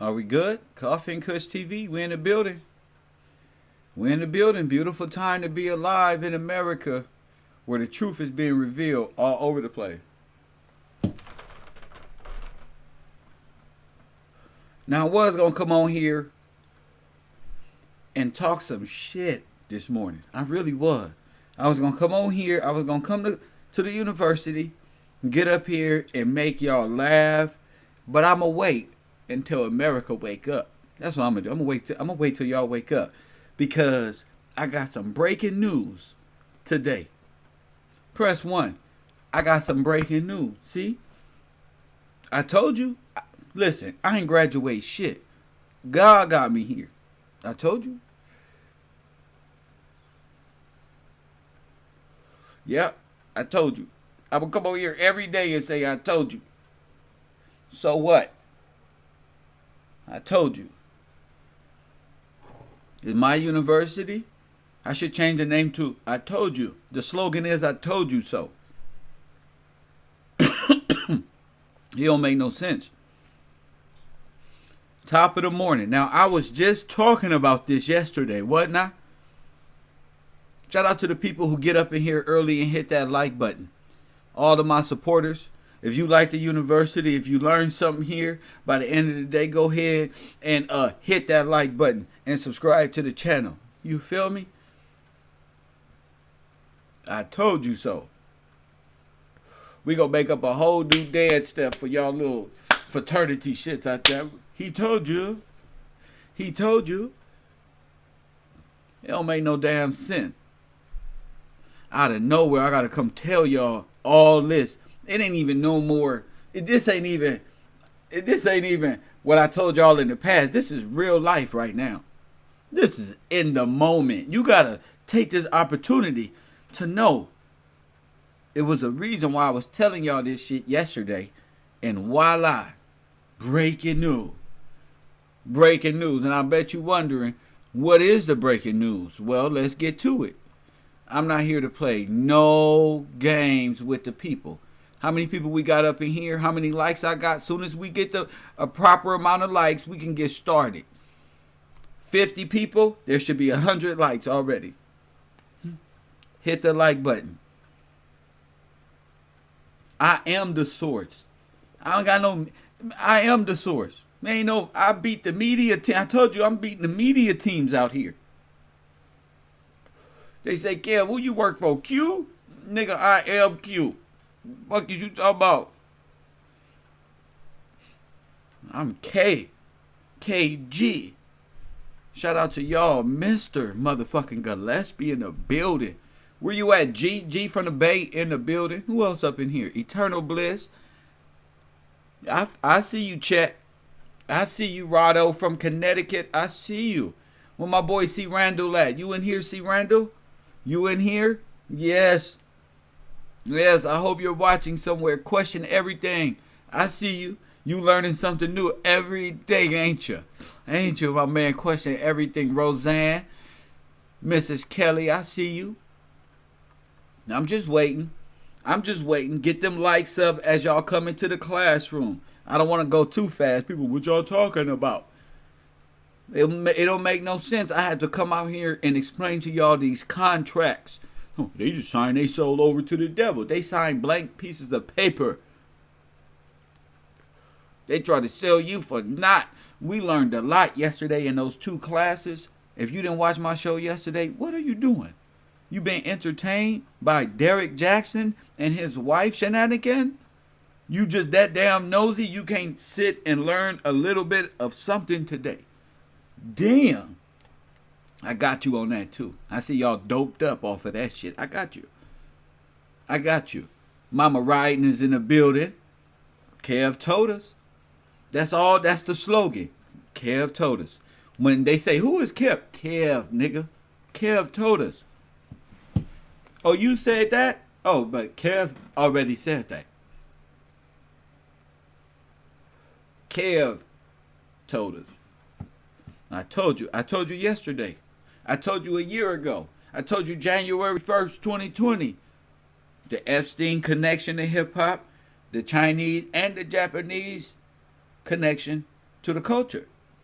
Are we good? Coffee and Kush TV, we in the building. We in the building. Beautiful time to be alive in America, where the truth is being revealed all over the place. Now I was gonna come on here and talk some shit this morning. I really was. I was gonna come on here. I was gonna come to the university, get up here and make y'all laugh. But I'ma wait until America wake up. That's what I'm gonna do. I'm gonna wait till y'all wake up, because I got some breaking news today. Press 1. I got some breaking news. See? I told you. Listen, I ain't graduate shit. God got me here. I told you. Yep, I told you. I'm gonna come over here every day and say I told you. So what? I told you. It's my university. I should change the name to I told you. The slogan is I told you so. It don't make no sense. Top of the morning. Now, I was just talking about this yesterday, wasn't I? Shout out to the people who get up in here early and hit that like button. All of my supporters. If you like the university, if you learned something here, by the end of the day, go ahead and hit that like button and subscribe to the channel. You feel me? I told you so. We gonna make up a whole new dance step for y'all little fraternity shits out there. He told you. He told you. It don't make no damn sense. Out of nowhere, I gotta come tell y'all all this. It ain't even no more. This ain't even what I told y'all in the past. This is real life right now. This is in the moment. You gotta take this opportunity to know. It was a reason why I was telling y'all this shit yesterday. And voila, breaking news. Breaking news. And I bet you wondering, what is the breaking news? Well, let's get to it. I'm not here to play no games with the people. How many people we got up in here? How many likes I got? Soon as we get a proper amount of likes, we can get started. 50 people, there should be 100 likes already. Hit the like button. I am the source. I am the source. Man, no, I beat the media team. I told you I'm beating the media teams out here. They say, Kev, who you work for? Q? Nigga, I am Q. What is you talking about? I'm K. KG. Shout out to y'all, Mr. Motherfucking Gillespie in the building. Where you at, G? G from the Bay in the building. Who else up in here? Eternal Bliss. I see you, Chet. I see you, Rado from Connecticut. I see you. Where my boy C. Randall at? You in here, C. Randall? You in here? Yes. Yes, I hope you're watching somewhere. Question everything. I see you. You learning something new every day, ain't you? Ain't you, my man? Question everything. Roseanne, Mrs. Kelly, I see you. I'm just waiting. Get them likes up as y'all come into the classroom. I don't want to go too fast. People, what y'all talking about? It don't make no sense. I had to come out here and explain to y'all these contracts. Oh, they just signed their soul over to the devil. They signed blank pieces of paper. They try to sell you for naught. We learned a lot yesterday in those 2 classes. If you didn't watch my show yesterday, what are you doing? You been entertained by Derek Jackson and his wife shenanigan? You just that damn nosy you can't sit and learn a little bit of something today. Damn. I got you on that too. I see y'all doped up off of that shit. I got you. Mama Riding is in the building. Kev told us. That's all. That's the slogan. Kev told us. When they say, who is Kev? Kev, nigga. Kev told us. Oh, you said that? Oh, but Kev already said that. Kev told us. I told you yesterday. I told you a year ago. I told you January 1st, 2020. The Epstein connection to hip hop, the Chinese and the Japanese connection to the culture.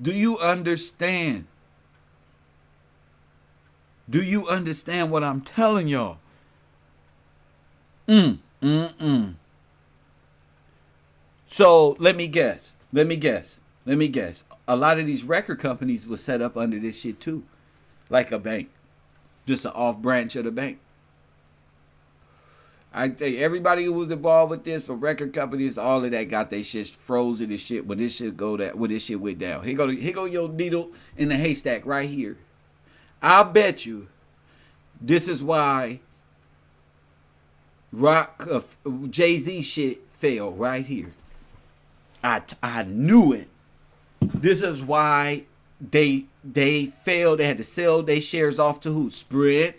Do you understand? Do you understand what I'm telling y'all? Mm, mm, mm. So let me guess. Let me guess. Let me guess. A lot of these record companies were set up under this shit too, like a bank, just an off branch of the bank. I tell you, everybody who was involved with this, from record companies to all of that, got their shit frozen and shit. When this shit go that, when this shit went down, here go your needle in the haystack right here. I'll bet you, this is why rock Jay-Z shit fell right here. I knew it. This is why they failed. They had to sell their shares off to who? Sprint,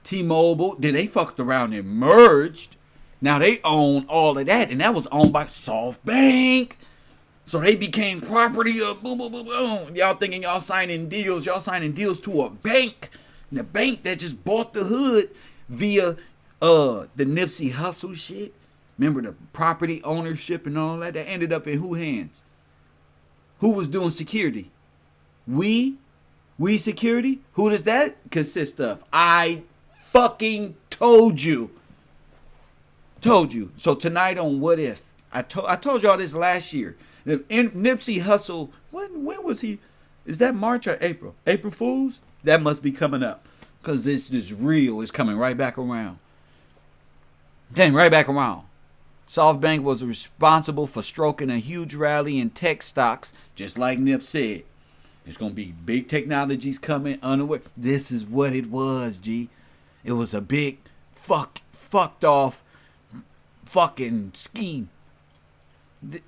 T-Mobile. Then they fucked around and merged. Now they own all of that, and that was owned by SoftBank. So they became property of boom, boom, boom, boom. Y'all thinking y'all signing deals to a bank. And the bank that just bought the hood via the Nipsey Hussle shit. Remember the property ownership and all that? That ended up in who hands? Who was doing security? We security? Who does that consist of? I fucking told you. So tonight on What If, I told y'all this last year. Nipsey Hussle, when was he? Is that March or April? April Fools? That must be coming up. Because this real is coming right back around. Came right back around. SoftBank was responsible for stroking a huge rally in tech stocks, just like Nip said. It's going to be big technologies coming unaware. This is what it was, G. It was a big fucked off fucking scheme.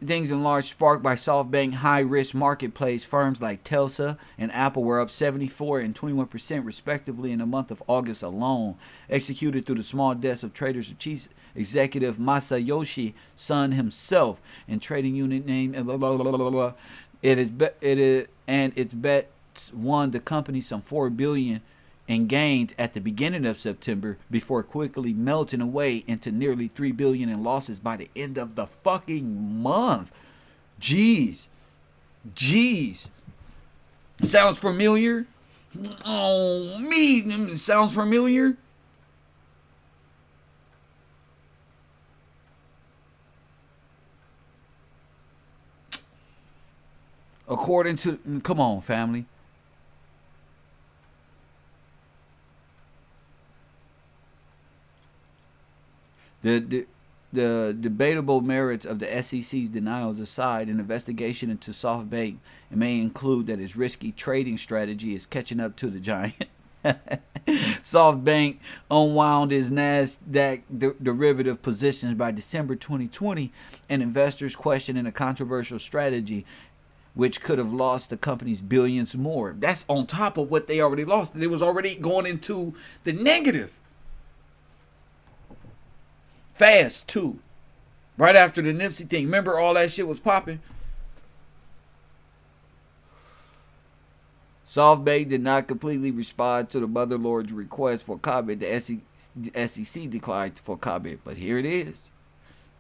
Things in large sparked by SoftBank high-risk marketplace firms like Telsa and Apple were up 74 and 21% respectively in the month of August alone, executed through the small desk of traders of chief executive Masayoshi Son himself, and trading unit name blah, blah, blah, blah, blah. Its bets won the company some $4 billion in gains at the beginning of September before quickly melting away into nearly $3 billion in losses by the end of the fucking month. Jeez. Sounds familiar? Oh, me. Sounds familiar? According to, come on, family. The debatable merits of the SEC's denials aside, an investigation into SoftBank may include that its risky trading strategy is catching up to the giant. SoftBank unwound its NASDAQ derivative positions by December 2020, and investors questioning a controversial strategy which could have lost the company's billions more. That's on top of what they already lost. It was already going into the negative. Fast, too. Right after the Nipsey thing. Remember all that shit was popping? SoftBank did not completely respond to the Motherlord's request for comment. The SEC declined for comment. But here it is.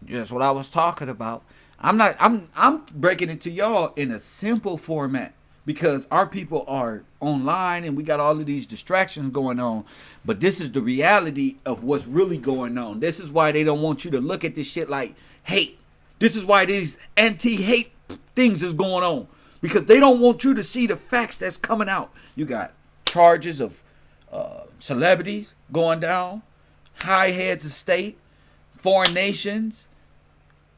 Just what I was talking about. I'm breaking it to y'all in a simple format, because our people are online and we got all of these distractions going on. But this is the reality of what's really going on. This is why they don't want you to look at this shit like hate. This is why these anti-hate things is going on, because they don't want you to see the facts that's coming out. You got charges of celebrities going down, high heads of state, foreign nations,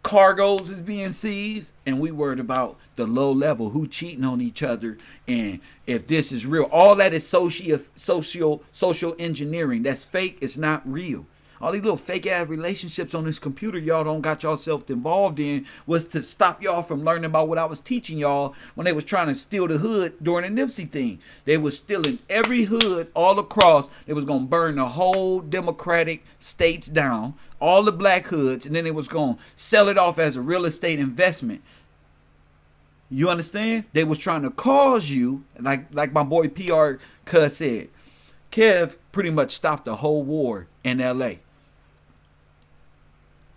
cargoes is being seized, and we worried about the low level, who cheating on each other, and if this is real. All that is social engineering. That's fake. It's not real. All these little fake ass relationships on this computer y'all don't got yourself involved in was to stop y'all from learning about what I was teaching y'all when they was trying to steal the hood during the Nipsey thing. They was stealing every hood all across. They was going to burn the whole Democratic states down, all the black hoods, and then they was going to sell it off as a real estate investment. You understand? They was trying to cause you, like my boy PR Cuz said, Kev pretty much stopped the whole war in LA.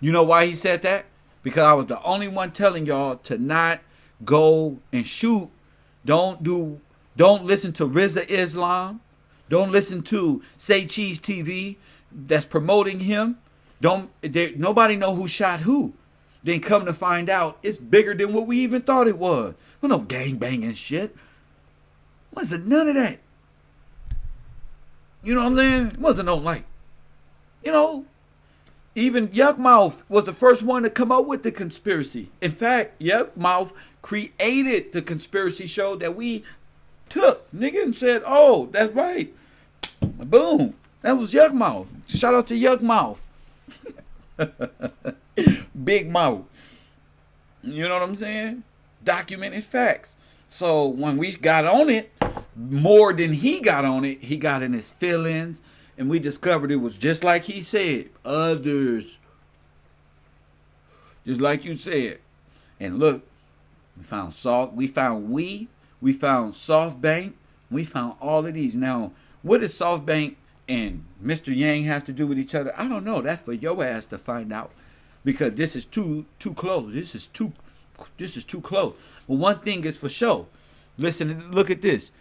You know why he said that? Because I was the only one telling y'all to not go and shoot Don't listen to Rizza Islam. Don't listen to Say Cheese TV that's promoting him. Nobody know who shot who. Then come to find out, it's bigger than what we even thought it was. Well, no gang banging shit. Wasn't none of that. You know what I'm saying? It wasn't no like, even Yuckmouth was the first one to come up with the conspiracy. In fact, Yuckmouth created the conspiracy show that we took, nigga, and said, oh, that's right. Boom. That was Yuckmouth. Shout out to Yuckmouth. Big mouth. You know what I'm saying? Documented facts. So when we got on it, more than he got on it, he got in his feelings, and we discovered it was just like he said. Others. Just like you said. And look, we found SoftBank, we found all of these. Now, what does SoftBank and Mr. Yang have to do with each other? I don't know. That's for your ass to find out. Because this is too close. This is too close. But one thing is for sure. Listen, look at this.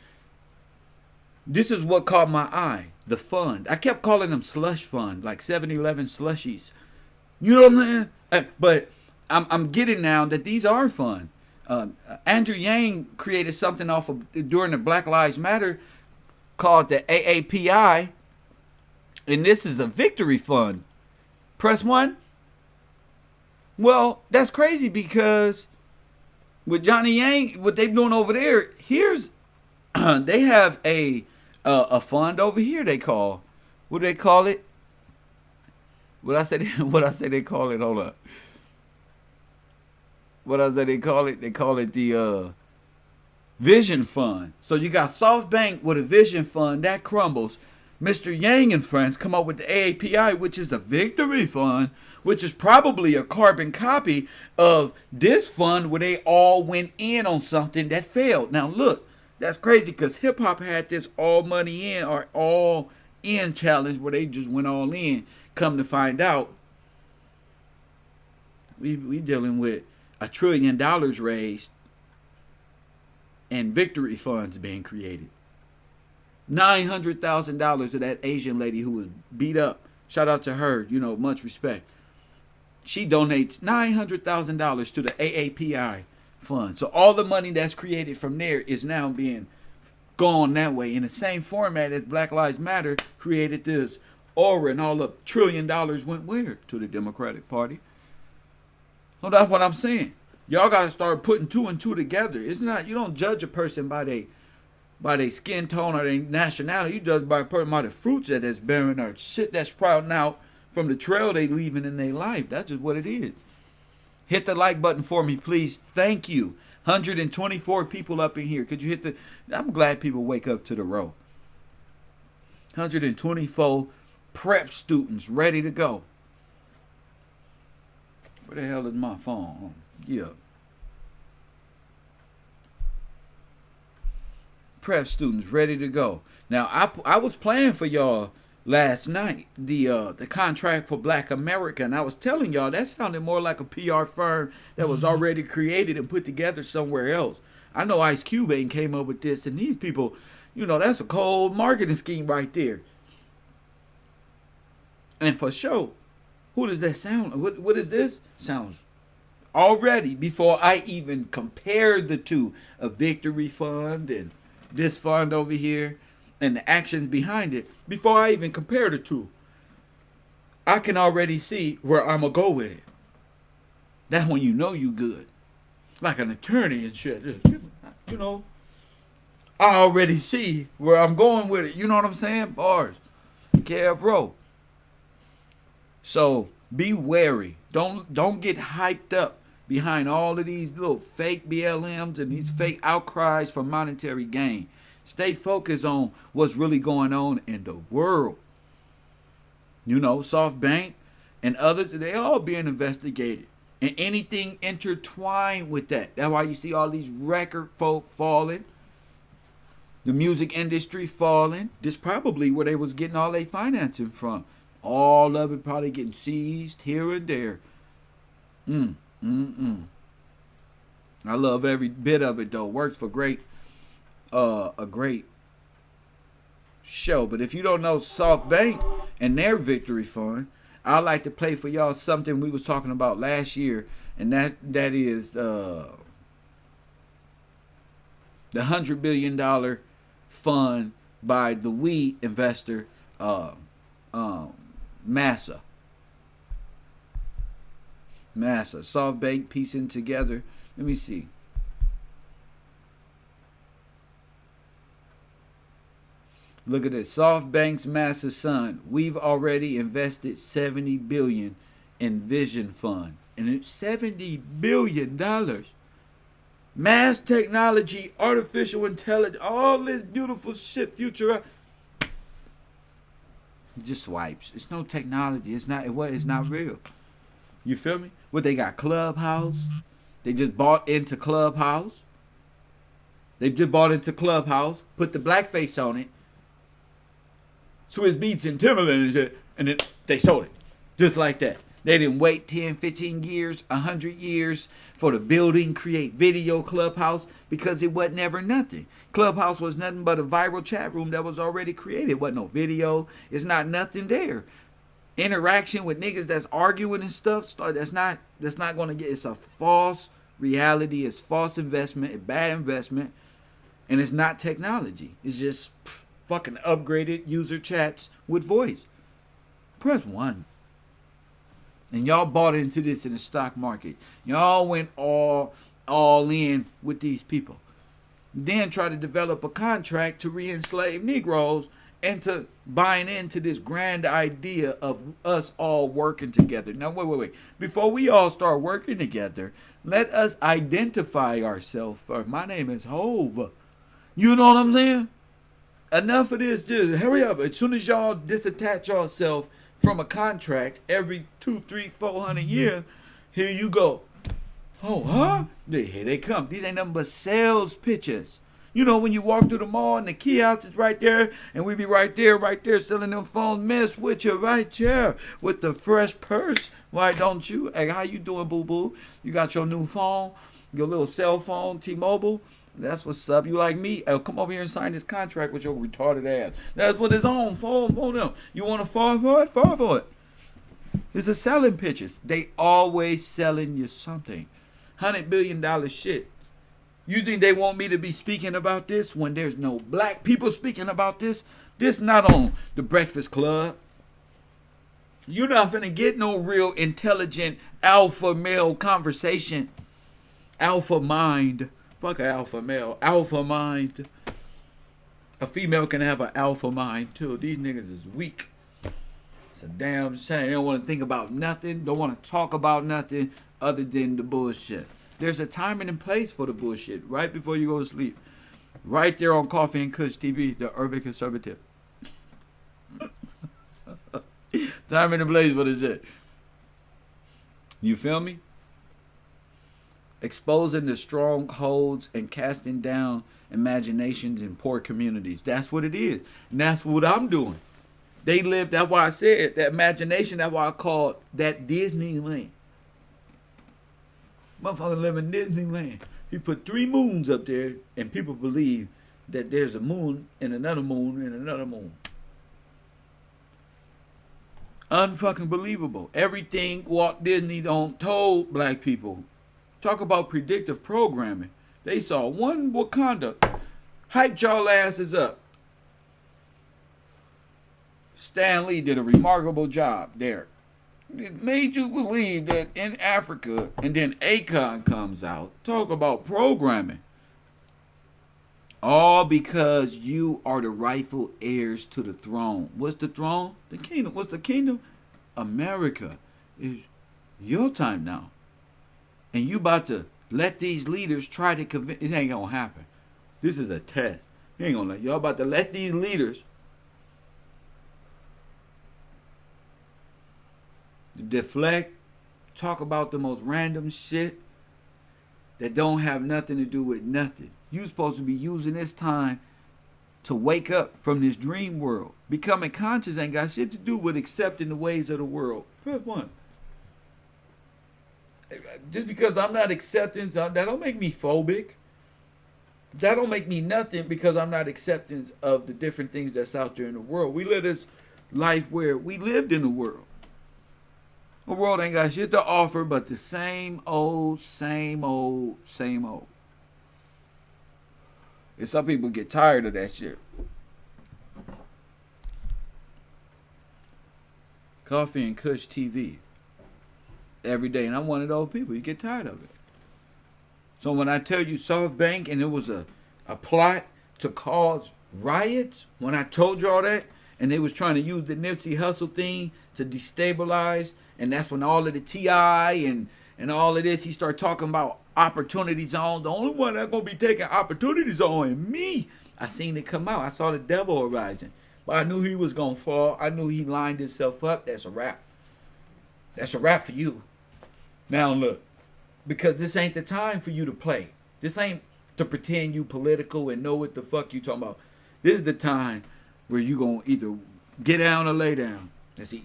This is what caught my eye. The fund. I kept calling them slush fund, like 7-Eleven slushies. You know what I'm saying? But I'm getting now that these are fun. Andrew Yang created something during the Black Lives Matter called the AAPI. And this is the victory fund. Press 1. Well, that's crazy because with Johnny Yang, what they're doing over there, they have a fund over here. What do they call it? What I say they call it? Hold up. What I say they call it? They call it the Vision Fund. So you got SoftBank with a Vision Fund that crumbles. Mr. Yang and friends come up with the AAPI, which is a victory fund, which is probably a carbon copy of this fund where they all went in on something that failed. Now look, that's crazy because hip hop had this all money in or all in challenge where they just went all in. Come to find out, we dealing with $1 trillion raised and victory funds being created. $900,000 to that Asian lady who was beat up. Shout out to her, much respect. She donates $900,000 to the AAPI fund. So all the money that's created from there is now being gone that way in the same format as Black Lives Matter created this aura, and all the $1 trillion went where? To the Democratic Party. So that's what I'm saying. Y'all got to start putting 2 and 2 together. It's not, you don't judge a person by their skin tone or their nationality. You judge by a person by the fruits that is bearing or shit that's sprouting out from the trail they leaving in their life. That's just what it is. Hit the like button for me, please. Thank you. 124 people up in here. Could you hit the... I'm glad people wake up to the row. 124 prep students ready to go. Where the hell is my phone? Yeah. Prep students ready to go. Now, I was playing for y'all last night the contract for Black America, and I was telling y'all that sounded more like a PR firm that was already created and put together somewhere else. I know Ice Cube ain't came up with this, and these people, that's a cold marketing scheme right there. And for sure, who does that sound? What is this? Sounds already, before I even compare the two, a victory fund and this fund over here and the actions behind it, before I even compare the two, I can already see where I'm going to go with it. That's when you know you good. Like an attorney and shit. I already see where I'm going with it. You know what I'm saying? Bars. Kev. So be wary. Don't get hyped up behind all of these little fake BLMs and these fake outcries for monetary gain. Stay focused on what's really going on in the world. SoftBank and others, they all being investigated. And anything intertwined with that. That's why you see all these record folk falling. The music industry falling. This probably where they was getting all their financing from. All of it probably getting seized here and there. I love every bit of it though. Works for great a great show. But if you don't know SoftBank and their victory fund, I'd like to play for y'all something we was talking about last year, and that is the $100 billion fund by the weed investor Massa. SoftBank piecing together. Let me see. Look at this. SoftBank's Massa son. We've already invested $70 billion in Vision Fund, and it's $70 billion. Mass technology, artificial intelligence, all this beautiful shit, future. Just swipes. It's no technology. It's not real. You feel me? What they got? Clubhouse. They just bought into Clubhouse. Put the blackface on it. Swizz Beats and Timberland and then they sold it. Just like that. They didn't wait 10, 15 years, 100 years for the building, create video Clubhouse, because it wasn't ever nothing. Clubhouse was nothing but a viral chat room that was already created. It wasn't no video. It's not nothing there. Interaction with niggas that's arguing and stuff, that's not going to get, it's a false reality. It's false investment, it's bad investment, and it's not technology. It's just fucking upgraded user chats with voice. Press 1. And y'all bought into this in the stock market. Y'all went all in with these people. Then try to develop a contract to re-enslave Negroes into buying into this grand idea of us all working together. Now, wait. Before we all start working together, let us identify ourselves first. My name is Hove. You know what I'm saying? Enough of this. Just hurry up. As soon as y'all disattach yourself from a contract every 200, 300, 400 years, here you go. Oh, huh? Here they come. These ain't nothing but sales pitches. You know, when you walk through the mall and the kiosk is right there, and we be right there selling them phones, mess with you right there with the fresh purse. Why don't you? Hey, how you doing, boo-boo? You got your new phone, your little cell phone, T-Mobile? That's what's up. You like me? Come over here and sign this contract with your retarded ass. That's what it's on. Fall on them. You want to fall for it? Fall for it. It's a selling pitches. They always selling you something. $100 billion shit. You think they want me to be speaking about this when there's no black people speaking about this? This not on the Breakfast Club. You're not finna get no real intelligent alpha male conversation. Alpha mind. Fuck an alpha male. Alpha mind. A female can have an alpha mind too. These niggas is weak. It's a damn shame. They don't want to think about nothing. Don't want to talk about nothing other than the bullshit. There's a time and a place for the bullshit right before you go to sleep. Right there on Coffee and Kush TV, the Urban Conservative. Time and a place for the shit. You feel me? Exposing the strongholds and casting down imaginations in poor communities. That's what it is. And that's what I'm doing. They live, that's why I said that imagination, that's why I called that Disneyland. Motherfucker live in Disneyland. He put 3 moons up there, and people believe that there's a moon and another moon and another moon. Unfucking believable. Everything Walt Disney told black people. Talk about predictive programming. They saw one Wakanda, hyped y'all asses up. Stan Lee did a remarkable job there. It made you believe that in Africa, and then Akon comes out. Talk about programming. All because you are the rightful heirs to the throne. What's the throne? The kingdom. What's the kingdom? America. It's your time now. And you about to let these leaders try to convince. It ain't gonna happen. This is a test. You ain't gonna let. Y'all about to let these leaders deflect, talk about the most random shit that don't have nothing to do with nothing. You supposed to be using this time to wake up from this dream world. Becoming conscious ain't got shit to do with accepting the ways of the world. Press 1. Just because I'm not accepting, that don't make me phobic. That don't make me nothing because I'm not accepting of the different things that's out there in the world. We live this life where we lived in the world. The world ain't got shit to offer but the same old, same old, same old. And some people get tired of that shit. Coffee and Kush TV every day. And I'm one of those people. You get tired of it. So when I tell you SoftBank and it was a plot to cause riots, when I told you all that, and they was trying to use the Nipsey Hussle thing to destabilize, and that's when all of the T.I. and all of this, he started talking about opportunity zone. The only one that's going to be taking opportunity zone is me. I seen it come out. I saw the devil arising. But I knew he was going to fall. I knew he lined himself up. That's a wrap. That's a wrap for you. Now look, because this ain't the time for you to play. This ain't to pretend you political and know what the fuck you talking about. This is the time where you going to either get down or lay down. Let's see.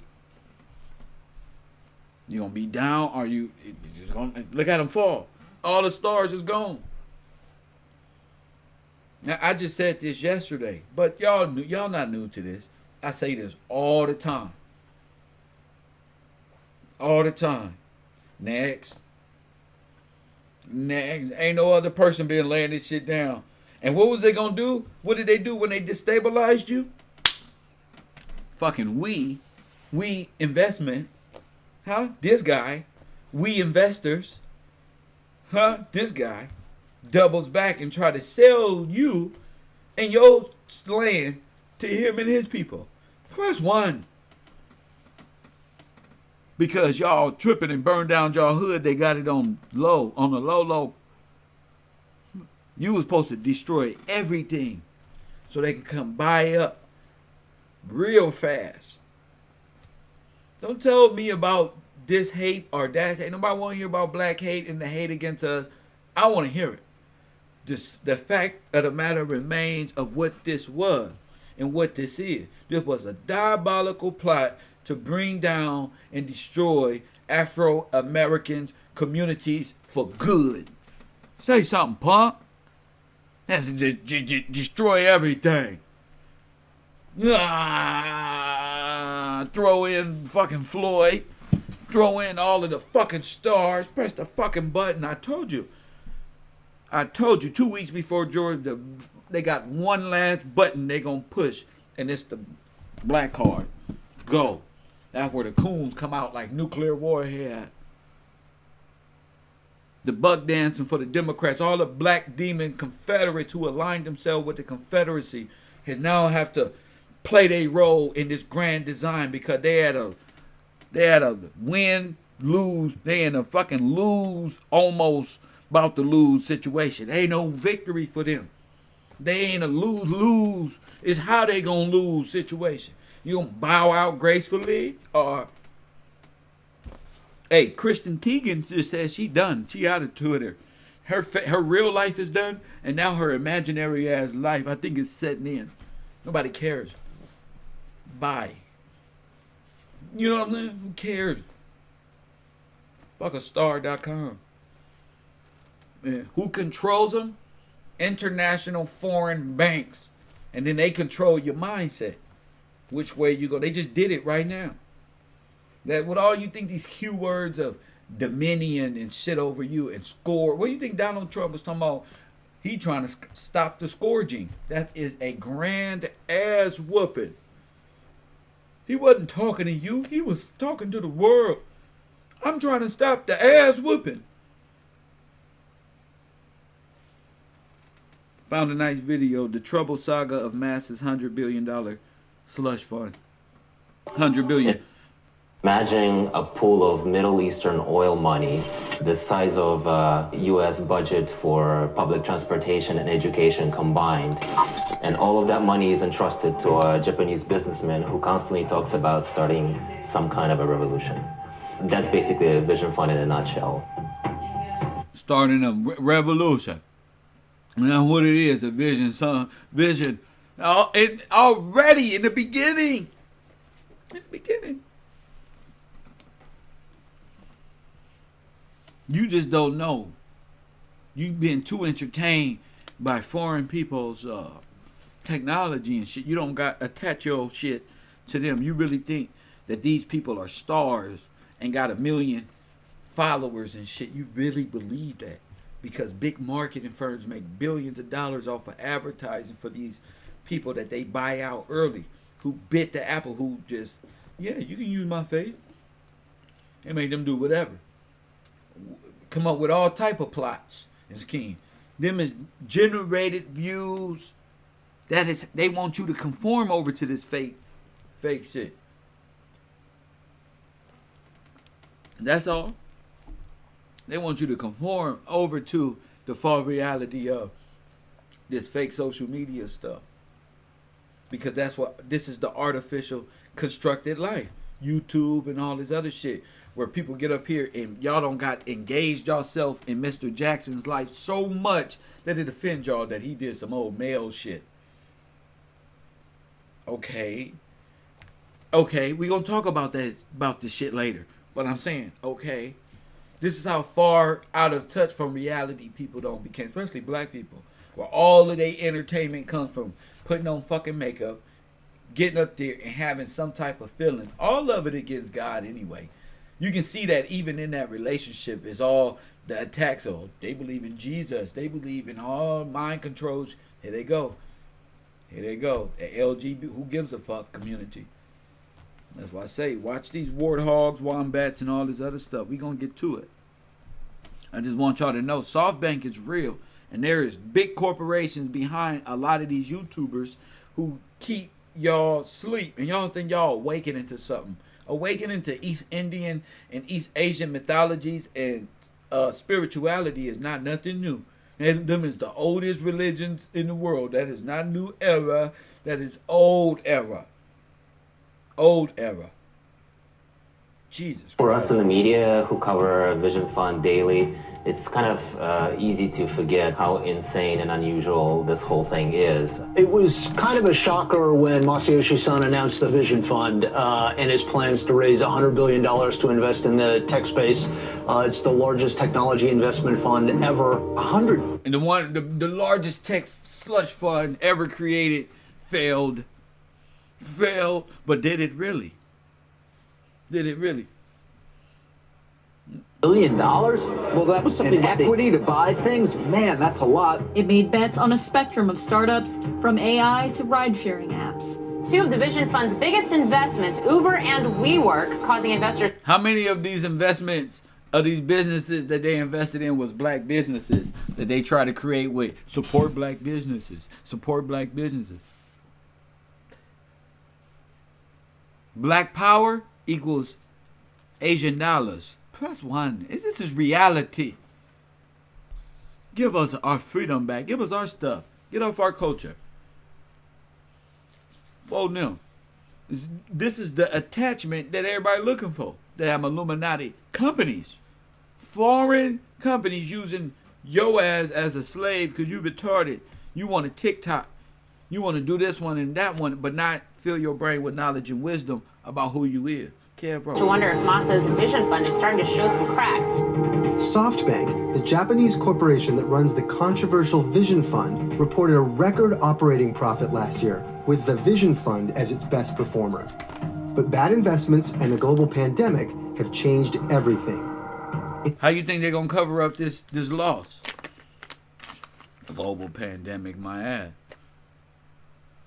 You going to be down or you just going to look at them fall. All the stars is gone. Now, I just said this yesterday, but y'all not new to this. I say this all the time. All the time. Next. Ain't no other person been laying this shit down. And what was they gonna do? What did they do when they destabilized you? Fucking we investment. Huh? This guy. We investors. Huh? This guy doubles back and try to sell you and your land to him and his people. Press 1. Because y'all tripping and burned down y'all hood, they got it on the low. You was supposed to destroy everything so they could come buy up real fast. Don't tell me about this hate or that hate. Nobody want to hear about black hate and the hate against us. I want to hear it. The fact of the matter remains of what this was and what this is. This was a diabolical plot to bring down and destroy Afro-American communities for good. Say something, punk. That's destroy everything. Throw in fucking Floyd. Throw in all of the fucking stars. Press the fucking button. I told you 2 weeks before Georgia, they got one last button they gonna push, and it's the black card. Go. That's where the coons come out like nuclear warhead. The buck dancing for the Democrats, all the black demon Confederates who aligned themselves with the Confederacy, has now have to play their role in this grand design because they had a win, lose, they in a fucking lose, almost about to lose situation. Ain't no victory for them. They ain't a lose. It's how they gonna lose situation. You gonna bow out gracefully or... Hey, Kristen Teigen just says she done. She out of Twitter. Her real life is done, and now her imaginary ass life, I think, is setting in. Nobody cares. Bye. You know what I'm saying? Who cares? Fuck a star.com. Yeah. Who controls them? International foreign banks. And then they control your mindset. Which way you go. They just did it right now. That what all you think these Q words of dominion and shit over you and score. What do you think Donald Trump was talking about? He trying to stop the scourging. That is a grand ass whooping. He wasn't talking to you. He was talking to the world. I'm trying to stop the ass whooping. Found a nice video. The trouble saga of Mass's $100 billion slush fund. 100 billion. Imagine a pool of Middle Eastern oil money, the size of U.S. budget for public transportation and education combined. And all of that money is entrusted to a Japanese businessman who constantly talks about starting some kind of a revolution. That's basically a vision fund in a nutshell. Starting a revolution. Now what it is, a vision, son. Vision. Already in the beginning. You just don't know. You've been too entertained by foreign people's technology and shit. You don't got attach your shit to them. You really think that these people are stars and got 1 million followers and shit? You really believe that? Because big marketing firms make billions of dollars off of advertising for these people that they buy out early, who bit the apple, who just, yeah, you can use my face, and make them do whatever. Come up with all type of plots and schemes. Them is generated views. That is, they want you to conform over to this fake shit. That's all. They want you to conform over to the false reality of this fake social media stuff. Because this is the artificial constructed life. YouTube and all this other shit. Where people get up here and y'all don't got engaged yourself in Mr. Jackson's life so much that it offends y'all that he did some old male shit. Okay, we gonna talk about this shit later. But I'm saying, okay, this is how far out of touch from reality people don't become, especially black people, where all of their entertainment comes from putting on fucking makeup, getting up there and having some type of feeling. All of it against God anyway. You can see that even in that relationship is all the attacks. Oh, they believe in Jesus. They believe in all mind controls. Here they go. The LGBT, who gives a fuck community. That's why I say, watch these warthogs, wombats, and all this other stuff. We gonna get to it. I just want y'all to know, SoftBank is real. And there is big corporations behind a lot of these YouTubers who keep y'all sleep. And y'all think y'all awakening into something. Awakening to East Indian and East Asian mythologies and spirituality is not nothing new. And them is the oldest religions in the world. That is not new era. That is old era. Old era. Jesus Christ. For us in the media who cover Vision Fund daily, it's kind of easy to forget how insane and unusual this whole thing is. It was kind of a shocker when Masayoshi Son announced the Vision Fund and his plans to raise $100 billion to invest in the tech space. It's the largest technology investment fund ever. 100. And the largest tech slush fund ever created failed, but did it really? Did it really? $1 billion? Well, that was something. Equity to buy things? Man, that's a lot. It made bets on a spectrum of startups, from AI to ride-sharing apps. Two of the Vision Fund's biggest investments, Uber and WeWork, causing investors... How many of these investments, of these businesses that they invested in was black businesses that they try to create with support black businesses, support black businesses? Black power equals Asian dollars. +1. This is reality. Give us our freedom back. Give us our stuff. Get off our culture. Whoa, no. This is the attachment that everybody looking for. They have Illuminati companies. Foreign companies using your ass as a slave because you retarded. You want a TikTok. You want to do this one and that one, but not fill your brain with knowledge and wisdom about who you is. To wonder if Masa's Vision Fund is starting to show some cracks. SoftBank, the Japanese corporation that runs the controversial Vision Fund, reported a record operating profit last year, with the Vision Fund as its best performer. But bad investments and the global pandemic have changed everything. How you think they're gonna cover up this loss? Global pandemic, my ass.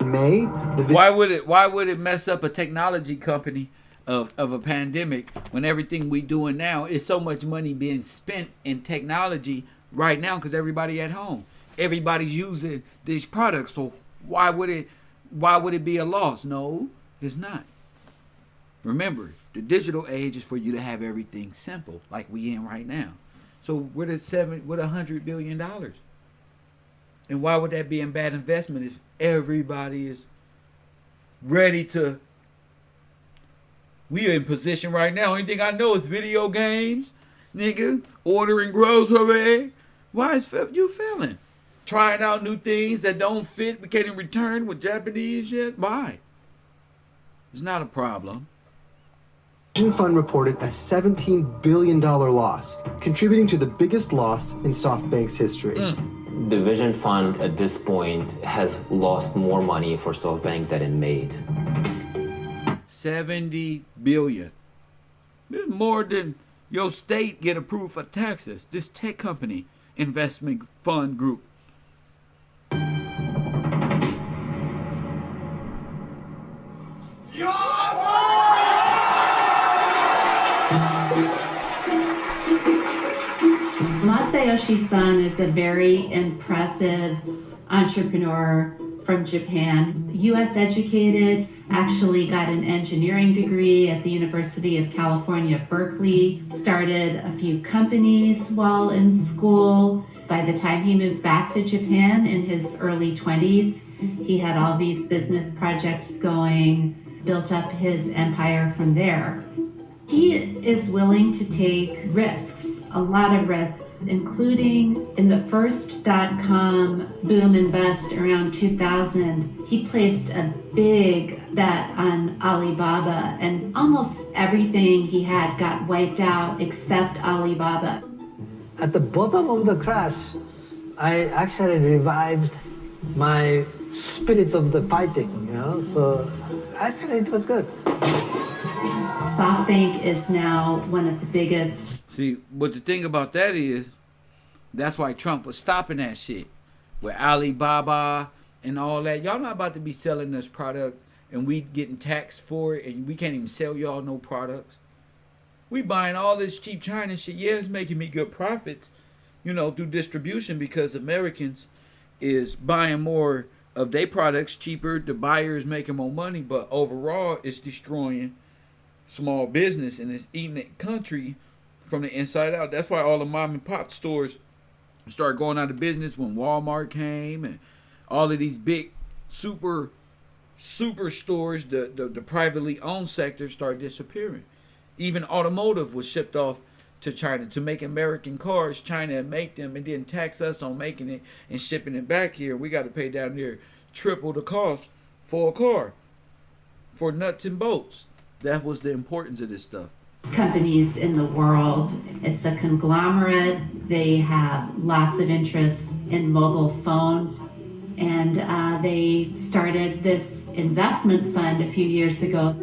In May, why would it mess up a technology company of a pandemic when everything we doing now is so much money being spent in technology right now because everybody at home, everybody's using these products. So why would it be a loss? No, it's not. Remember, the digital age is for you to have everything simple, like we in right now. So with $100 billion, and why would that be a bad investment if everybody is ready to? We are in position right now. Only thing I know is video games, nigga, ordering groceries. Why is you feeling? Trying out new things that don't fit, we can't return with Japanese shit. Why? It's not a problem. Vision Fund reported a $17 billion loss, contributing to the biggest loss in SoftBank's history. The Vision Fund at this point has lost more money for SoftBank than it made. 70 billion. This is more than your state get approved for taxes. This tech company investment fund group. Masayoshi Son is a very impressive entrepreneur from Japan. US educated, actually got an engineering degree at the University of California, Berkeley, started a few companies while in school. By the time he moved back to Japan in his early 20s, he had all these business projects going, built up his empire from there. He is willing to take risks, a lot of risks, including in the first .com boom and bust around 2000. He placed a big bet on Alibaba, and almost everything he had got wiped out except Alibaba. At the bottom of the crash, I actually revived my spirits of the fighting, so actually it was good. SoftBank is now one of the biggest. See, but the thing about that is, that's why Trump was stopping that shit. With Alibaba and all that. Y'all not about to be selling this product and we getting taxed for it and we can't even sell y'all no products. We buying all this cheap China shit. Yeah, it's making me good profits, through distribution because Americans is buying more of their products cheaper. The buyers making more money, but overall it's destroying small business and it's eating the country from the inside out. That's why all the mom and pop stores started going out of business when Walmart came and all of these big super stores, the privately owned sector started disappearing. Even automotive was shipped off to China to make American cars. China make them and then tax us on making it and shipping it back here. We got to pay down there triple the cost for a car, for nuts and bolts. That was the importance of this stuff. Companies in the world. It's a conglomerate. They have lots of interests in mobile phones. And they started this investment fund a few years ago.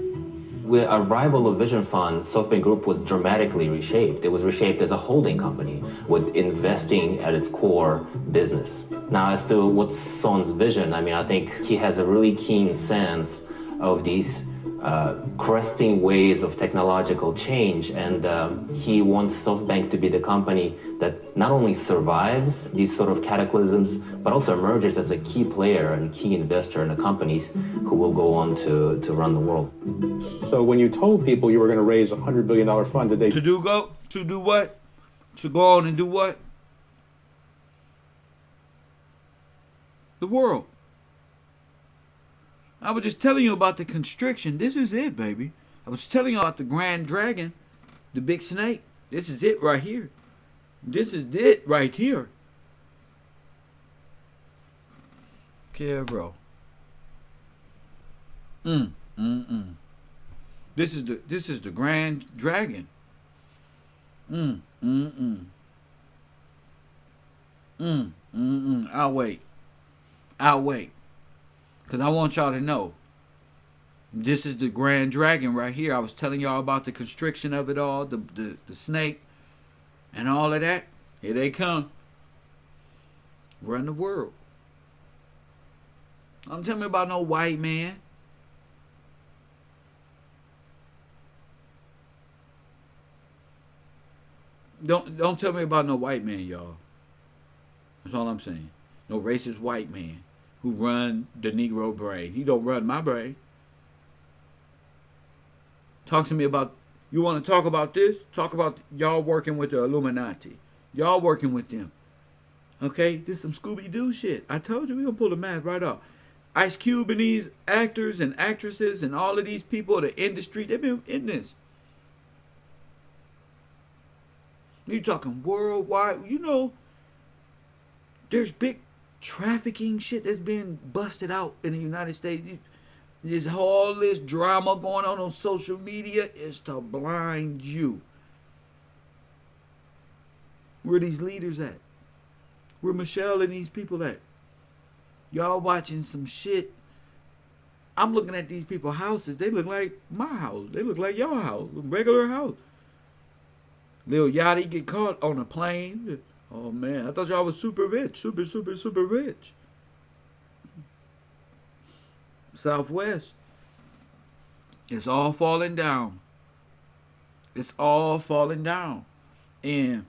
With arrival of Vision Fund, SoftBank Group was dramatically reshaped. It was reshaped as a holding company with investing at its core business. Now, as to what's Son's vision, I think he has a really keen sense of these cresting waves of technological change, and he wants SoftBank to be the company that not only survives these sort of cataclysms, but also emerges as a key player and key investor in the companies who will go on to run the world. So when you told people you were going to raise a $100 billion fund, did they... To do what? To go on and do what? The world. I was just telling you about the constriction. This is it, baby. I was telling you about the grand dragon, the big snake. This is it right here. This is it right here. Carol. This is the grand dragon. I'll wait. Because I want y'all to know, this is the grand dragon right here. I was telling y'all about the constriction of it all, the snake, and all of that. Here they come. Run the world. Don't tell me about no white man. Don't tell me about no white man, y'all. That's all I'm saying. No racist white man who run the Negro brain. He don't run my brain. Talk to me about, you want to talk about this? Talk about y'all working with the Illuminati. Y'all working with them. Okay? This is some Scooby-Doo shit. I told you we gonna pull the mask right off. Ice Cube and these actors and actresses and all of these people, the industry, they've been in this. You talking worldwide. There's big trafficking shit that's being busted out in the United States. There's all this drama going on social media is to blind you. Where are these leaders at? Where Michelle and these people at? Y'all watching some shit. I'm looking at these people's houses. They look like my house. They look like your house. Regular house. Lil Yachty get caught on a plane. Oh, man. I thought y'all was super rich. Super, super, super rich. Southwest. It's all falling down. It's all falling down. And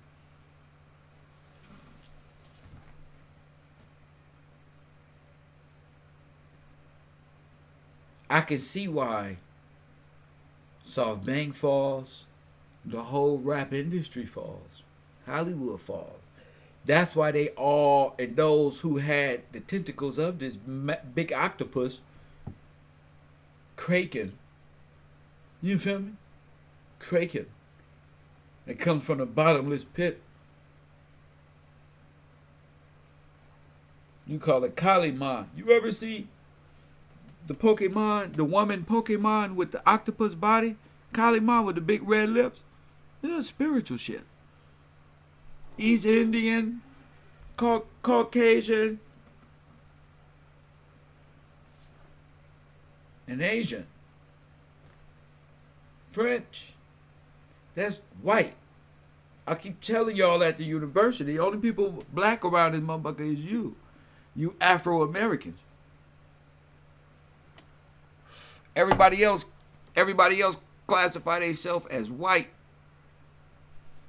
I can see why SoftBank falls, the whole rap industry falls, Hollywood falls. That's why they all, and those who had the tentacles of this big octopus, Kraken. You feel me? Kraken. It comes from the bottomless pit. You call it Kalima. You ever see the Pokemon, the woman Pokemon with the octopus body? Kalima with the big red lips? This is spiritual shit. East Indian, Caucasian, and Asian. French. That's white. I keep telling y'all at the university, the only people black around this motherfucker is you. You Afro-Americans. Everybody else classify themselves as white.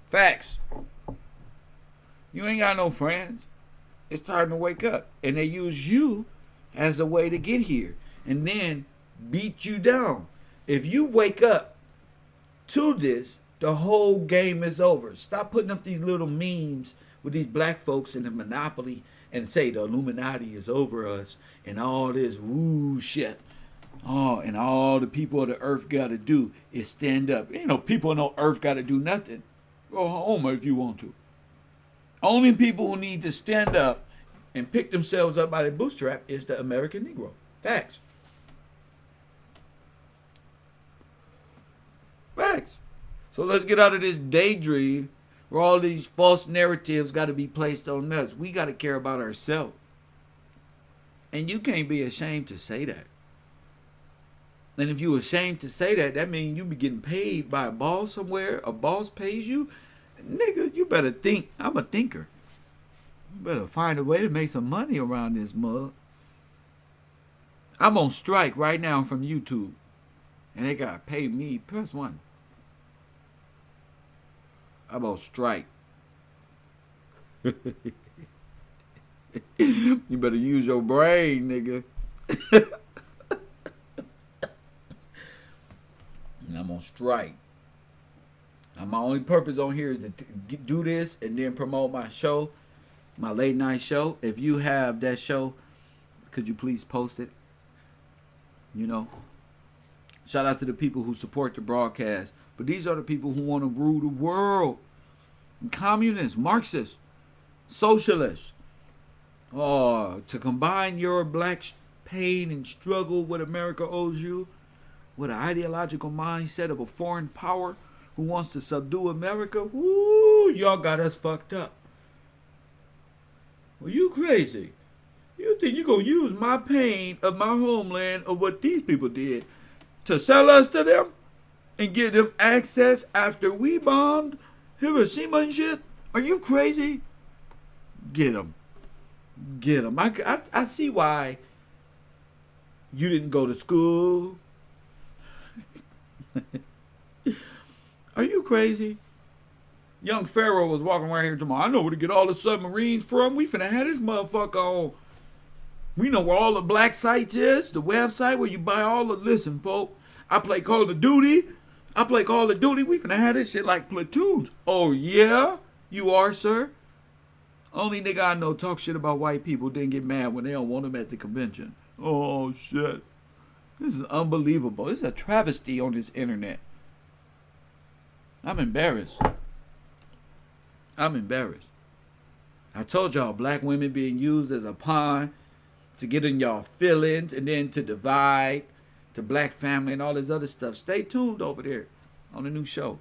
Facts. You ain't got no friends. It's time to wake up. And they use you as a way to get here. And then beat you down. If you wake up to this, the whole game is over. Stop putting up these little memes with these black folks in the monopoly and say the Illuminati is over us and all this woo shit. Oh, and all the people of the earth got to do is stand up. Ain't no people on the earth got to do nothing. Go home if you want to. Only people who need to stand up and pick themselves up by their bootstrap is the American Negro. Facts. Facts. So let's get out of this daydream where all these false narratives got to be placed on us. We got to care about ourselves. And you can't be ashamed to say that. And if you're ashamed to say that, that means you be getting paid by a boss somewhere. A boss pays you. Nigga, you better think. I'm a thinker. You better find a way to make some money around this mug. I'm on strike right now from YouTube. And they got to pay me. Press 1. I'm on strike. You better use your brain, nigga. And I'm on strike. And my only purpose on here is to do this and then promote my show, my late night show. If you have that show, could you please post it? You know, shout out to the people who support the broadcast. But these are the people who want to rule the world. Communists, Marxists, socialists. To combine your black pain and struggle what America owes you with an ideological mindset of a foreign power who wants to subdue America. Woo, y'all got us fucked up. Well, you crazy. You think you gonna use my pain of my homeland or what these people did to sell us to them and give them access after we bombed Hiroshima and shit? Are you crazy? Get them. Get them. I see why you didn't go to school. Are you crazy? Young Pharaoh was walking around here tomorrow. I know where to get all the submarines from. We finna have this motherfucker on. We know where all the black sites is. The website where you buy all the... Listen, folk. I play Call of Duty. We finna have this shit like platoons. Oh, yeah? You are, sir? Only nigga I know talk shit about white people, then get mad when they don't want them at the convention. Oh, shit. This is unbelievable. This is a travesty on this internet. I'm embarrassed. I told y'all black women being used as a pawn to get in y'all feelings and then to divide to black family and all this other stuff. Stay tuned over there on the new show.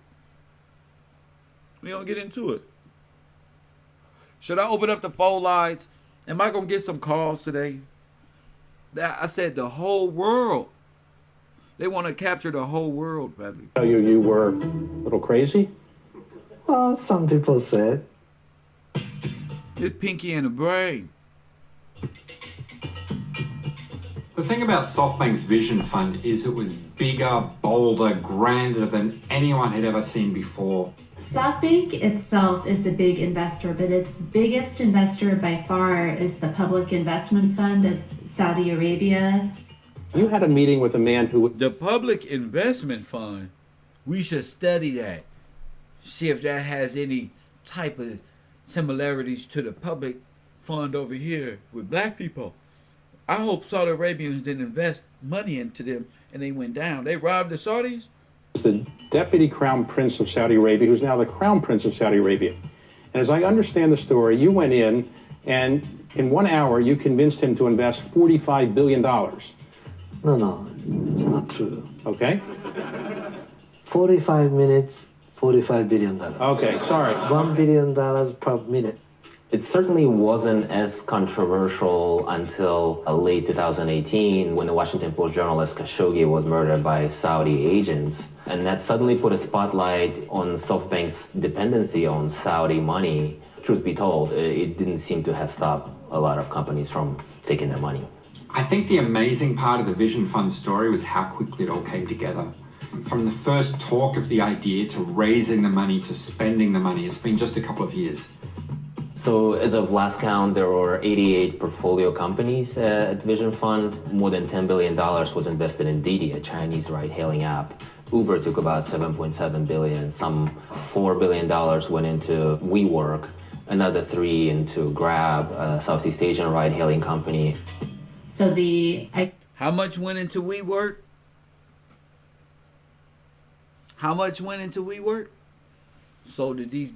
We gonna get into it. Should I open up the phone lines? Am I going to get some calls today? I said the whole world. They want to capture the whole world, baby. You were a little crazy? Well, some people said. It's Pinky in the brain. The thing about SoftBank's Vision Fund is it was bigger, bolder, grander than anyone had ever seen before. SoftBank itself is a big investor, but its biggest investor by far is the Public Investment Fund of Saudi Arabia. You had a meeting with a man who... The Public Investment Fund, we should study that. See if that has any type of similarities to the public fund over here with black people. I hope Saudi Arabians didn't invest money into them and they went down. They robbed the Saudis? The Deputy Crown Prince of Saudi Arabia, who's now the Crown Prince of Saudi Arabia. And as I understand the story, you went in and in 1 hour you convinced him to invest $45 billion. No, it's not true. Okay. 45 minutes, $45 billion. Okay, sorry. $1 billion per minute. It certainly wasn't as controversial until late 2018 when the Washington Post journalist Khashoggi was murdered by Saudi agents. And that suddenly put a spotlight on SoftBank's dependency on Saudi money. Truth be told, it didn't seem to have stopped a lot of companies from taking their money. I think the amazing part of the Vision Fund story was how quickly it all came together. From the first talk of the idea to raising the money to spending the money, it's been just a couple of years. So as of last count, there were 88 portfolio companies at Vision Fund. More than $10 billion was invested in Didi, a Chinese ride-hailing app. Uber took about $7.7 billion. Some $4 billion went into WeWork, another $3 billion into Grab, a Southeast Asian ride-hailing company. So how much went into WeWork? How much went into WeWork? So did these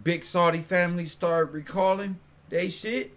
big Saudi families start recalling they shit?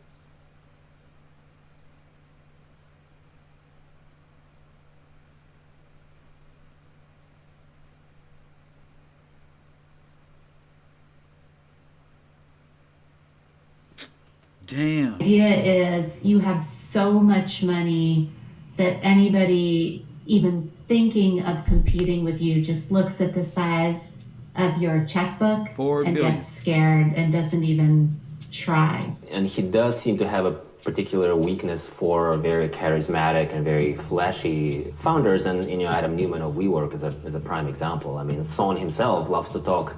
Damn. The idea is you have so much money that anybody even thinking of competing with you just looks at the size of your checkbook and gets scared and doesn't even try. And he does seem to have a particular weakness for very charismatic and very flashy founders. And Adam Newman of WeWork is a prime example. I mean, Son himself loves to talk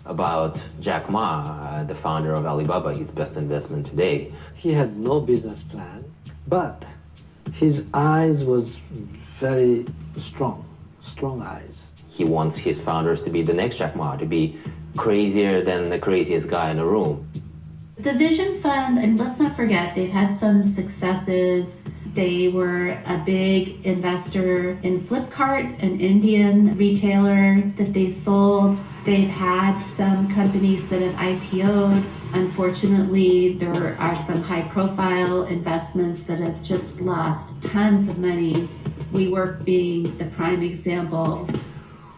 about Jack Ma, the founder of Alibaba, his best investment today. He had no business plan, but his eyes was very strong eyes. He wants his founders to be the next Jack Ma, to be crazier than the craziest guy in the room. The Vision Fund, and let's not forget, they've had some successes. They were a big investor in Flipkart, an Indian retailer that they sold. They've had some companies that have IPO'd. Unfortunately, there are some high-profile investments that have just lost tons of money. WeWork being the prime example.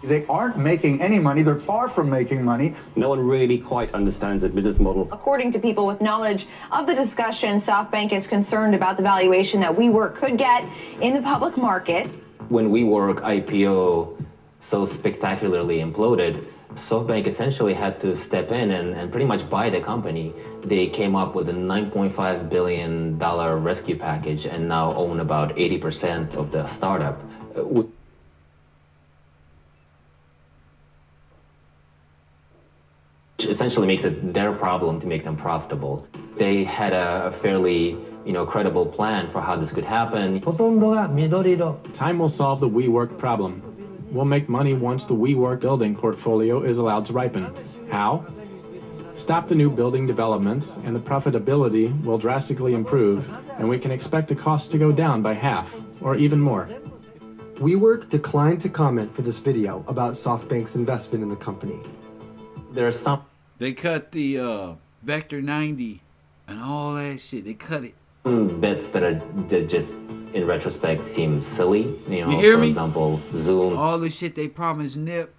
They aren't making any money. They're far from making money. No one really quite understands the business model. According to people with knowledge of the discussion, SoftBank is concerned about the valuation that WeWork could get in the public market. When WeWork IPO so spectacularly imploded, SoftBank essentially had to step in and pretty much buy the company. They came up with a $9.5 billion rescue package and now own about 80% of the startup. Which essentially makes it their problem to make them profitable. They had a fairly credible plan for how this could happen. Time will solve the WeWork problem. We'll make money once the WeWork building portfolio is allowed to ripen. How? Stop the new building developments and the profitability will drastically improve, and we can expect the cost to go down by half, or even more. WeWork declined to comment for this video about SoftBank's investment in the company. There's some... They cut the Vector 90 and all that shit. They cut it. Bets that just, in retrospect, seem silly. You hear for me? example, Zoom. All the shit they promised Nip,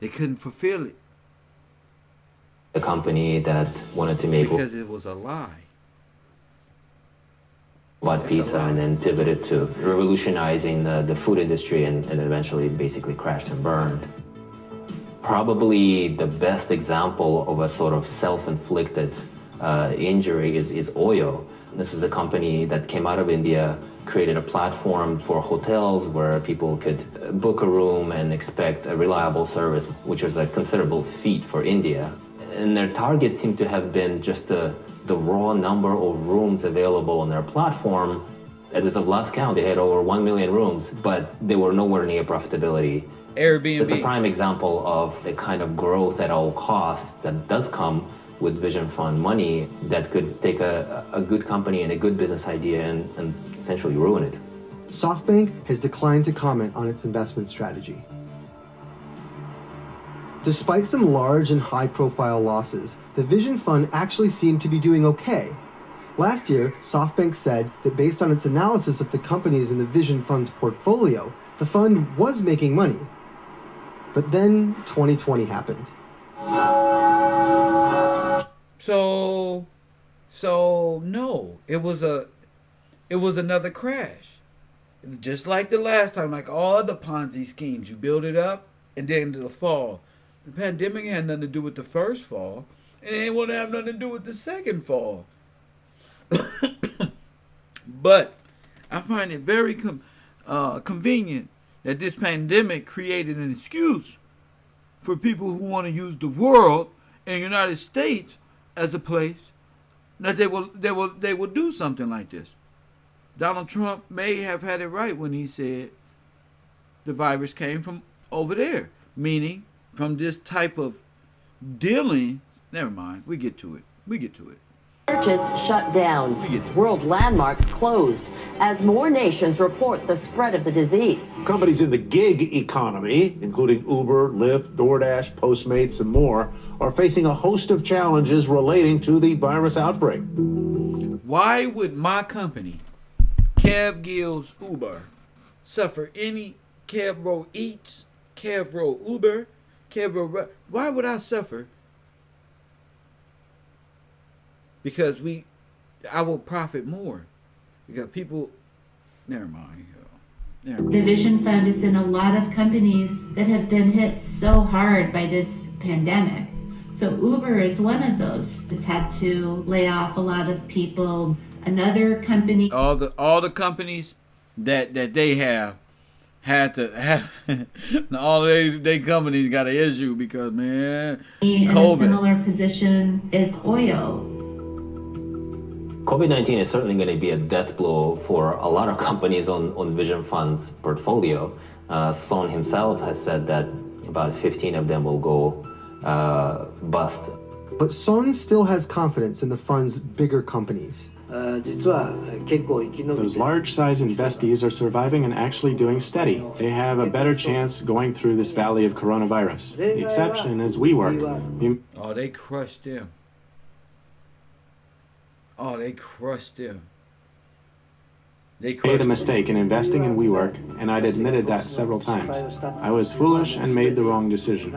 they couldn't fulfill it. a company that wanted to make Because it was a lie. robot pizza and then pivoted to revolutionizing the food industry and eventually basically crashed and burned. Probably the best example of a sort of self-inflicted injury is Oyo. This is a company that came out of India, created a platform for hotels where people could book a room and expect a reliable service, which was a considerable feat for India. And their target seemed to have been just the raw number of rooms available on their platform. As of last count, they had over 1 million rooms, but they were nowhere near profitability. Airbnb. It's a prime example of the kind of growth at all costs that does come with Vision Fund money that could take a good company and a good business idea and essentially ruin it. SoftBank has declined to comment on its investment strategy. Despite some large and high-profile losses, the Vision Fund actually seemed to be doing okay. Last year, SoftBank said that based on its analysis of the companies in the Vision Fund's portfolio, the fund was making money. But then 2020 happened. So no, it was another crash. Just like the last time, like all other Ponzi schemes, you build it up and then it'll fall. The pandemic had nothing to do with the first fall, and it won't have nothing to do with the second fall. But I find it very convenient that this pandemic created an excuse for people who want to use the world and the United States as a place that they will do something like this. Donald Trump may have had it right when he said the virus came from over there, meaning from this type of dealing. Never mind, we get to it. Churches shut down. World landmarks closed as more nations report the spread of the disease. Companies in the gig economy, including Uber, Lyft, DoorDash, Postmates, and more, are facing a host of challenges relating to the virus outbreak. Why would my company, Cav Gill's Uber, suffer any Cavro Eats, Cavro Uber, Cavro? Why would I suffer? Because I will profit more. Because people, never mind. The Vision Fund is in a lot of companies that have been hit so hard by this pandemic. So Uber is one of those that's had to lay off a lot of people. Another company. All the companies that they have had to have all they companies got an issue because man, in COVID. A similar position is Oyo. COVID-19 is certainly going to be a death blow for a lot of companies on Vision Fund's portfolio. Son himself has said that about 15 of them will go bust. But Son still has confidence in the fund's bigger companies. Those large-size investees are surviving and actually doing steady. They have a better chance going through this valley of coronavirus. The exception is WeWork. Oh, they crushed them. They made a mistake in investing in WeWork, and I'd admitted that several times. I was foolish and made the wrong decision.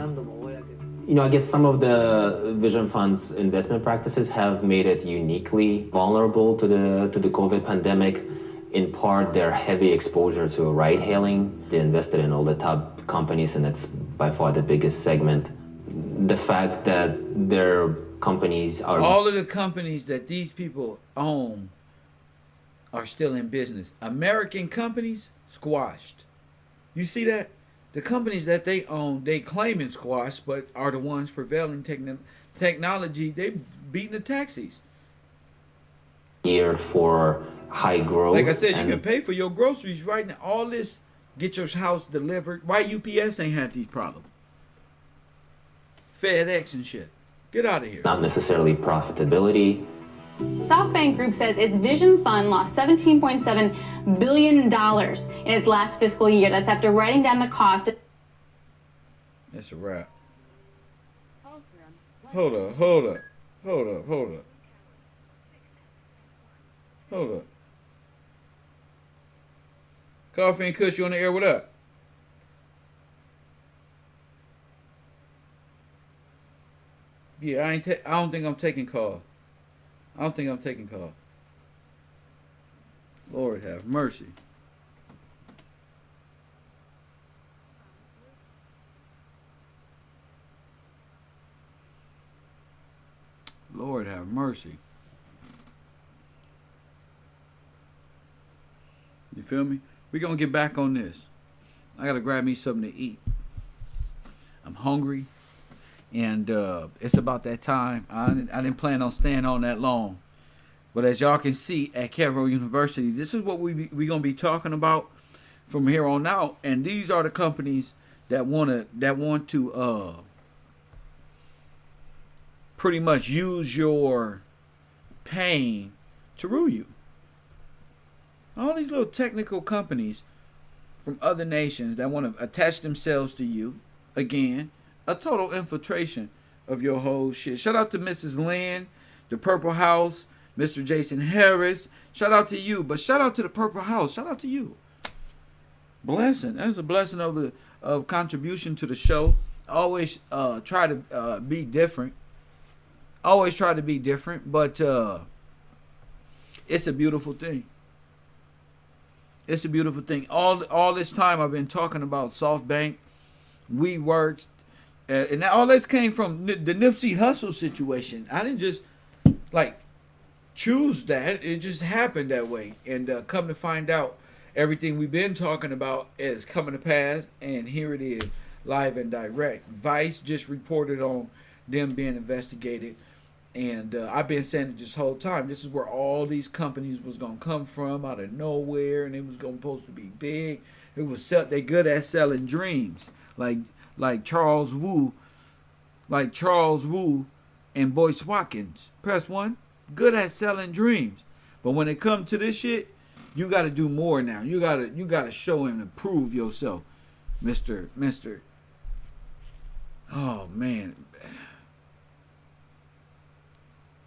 I guess some of the Vision Fund's investment practices have made it uniquely vulnerable to the COVID pandemic. In part, their heavy exposure to ride-hailing. They invested in all the top companies, and it's by far the biggest segment. The fact that their companies are... All of the companies that these people own are still in business. American companies, squashed. You see that? The companies that they own, they claim in squash, but are the ones prevailing technology. They beating the taxis. Geared for high growth. Like I said, you can pay for your groceries right now. All this, get your house delivered. Why UPS ain't had these problems? FedEx and shit. Get out of here. Not necessarily profitability. SoftBank Group says its Vision Fund lost $17.7 billion in its last fiscal year. That's after writing down the cost. That's a wrap. Hold up. Coffee and Kush, you on the air? What up? Yeah, I don't think I'm taking call. I don't think I'm taking call. Lord have mercy. Lord have mercy. You feel me? We're going to get back on this. I got to grab me something to eat. I'm hungry. And it's about that time. I didn't plan on staying on that long. But as y'all can see at Cairo University, this is what we're going to be talking about from here on out. And these are the companies that want to pretty much use your pain to rule you. All these little technical companies from other nations that want to attach themselves to you. Again, a total infiltration of your whole shit. Shout out to Mrs. Lynn, the Purple House, Mr. Jason Harris. Shout out to you, but shout out to the Purple House. Shout out to you. Blessing. That's a blessing of contribution to the show. Always try to be different. Always try to be different, but it's a beautiful thing. It's a beautiful thing. All this time I've been talking about SoftBank, WeWorks, and all this came from the Nipsey Hussle situation. I didn't just choose that. It just happened that way. And come to find out, everything we've been talking about is coming to pass. And here it is, live and direct. Vice just reported on them being investigated. And I've been saying it this whole time. This is where all these companies was going to come from out of nowhere. And it was supposed to be big. It was they good at selling dreams. Like Charles Wu and Boyce Watkins. Press 1. Good at selling dreams. But when it comes to this shit, you got to do more now. You got to show him and prove yourself, Mr. Oh man.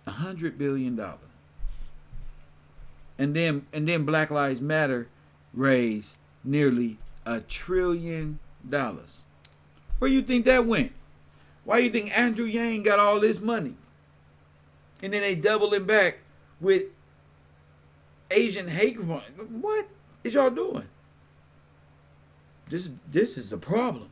$100 billion. And then Black Lives Matter raised nearly $1 trillion. Where you think that went? Why you think Andrew Yang got all this money? And then they doubling back with Asian hate crime. What is y'all doing? This is the problem.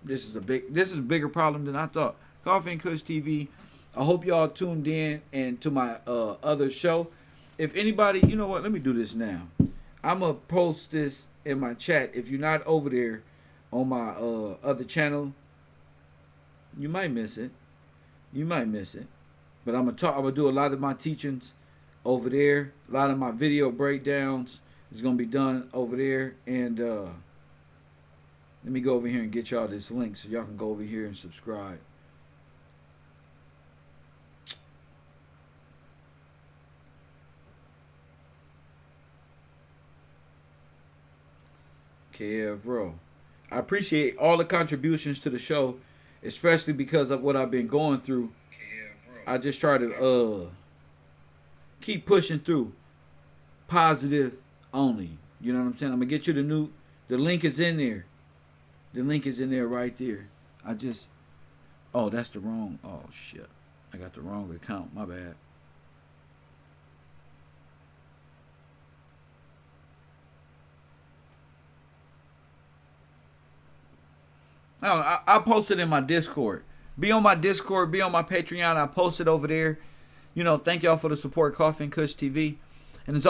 This is a bigger problem than I thought. Coffee and Kush TV. I hope y'all tuned in and to my other show. If anybody, you know what? Let me do this now. I'm gonna post this in my chat. If you're not over there on my other channel, you might miss it. But I'm gonna do a lot of my teachings over there. A lot of my video breakdowns is gonna be done over there. And let me go over here and get y'all this link so y'all can go over here and subscribe. Bro. I appreciate all the contributions to the show, especially because of what I've been going through. I just try to keep pushing through. Positive only. You know what I'm saying? I'm gonna get you the link is in there. The link is in there right there. Oh, that's the wrong. Oh shit. I got the wrong account. My bad. I posted in my Discord. Be on my Discord. Be on my Patreon. I posted over there. You know, thank y'all for the support. Coffee and Kush TV.